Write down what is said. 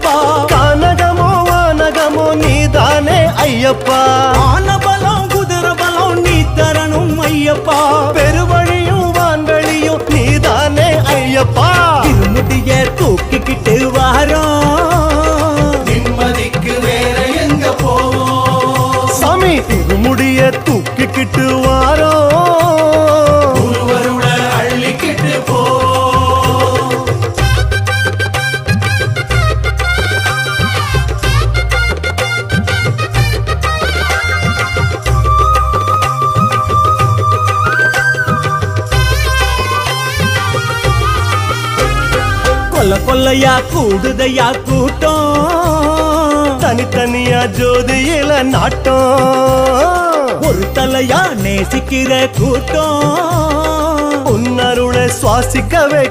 ஐயப்பா. கானகமோ வானகமோ நீதானே ஐயப்பா. ஆனபலம் குதிரபலம் நீ தரணும் ஐயப்பா. பெருவழியும் வான்வழியும் நீதானே ஐயப்பா. திருமுடிய தூக்கிக்கிட்டு வாரோம், நிம்மதிக்கு வேற எங்க போவோம்? சாமி திருமுடிய தூக்கிக்கிட்டு வாரோம், ஒருவருட அள்ளிக்கிட்டு போ. கொல்ல கொல்லையா கூடுதையா கூட்டம், தனித்தனியா ஜோதியில நாட்டம். ஒரு தலையா நேசிக்கிற கூட்டம், உன்னருளை சுவாசிக்கவே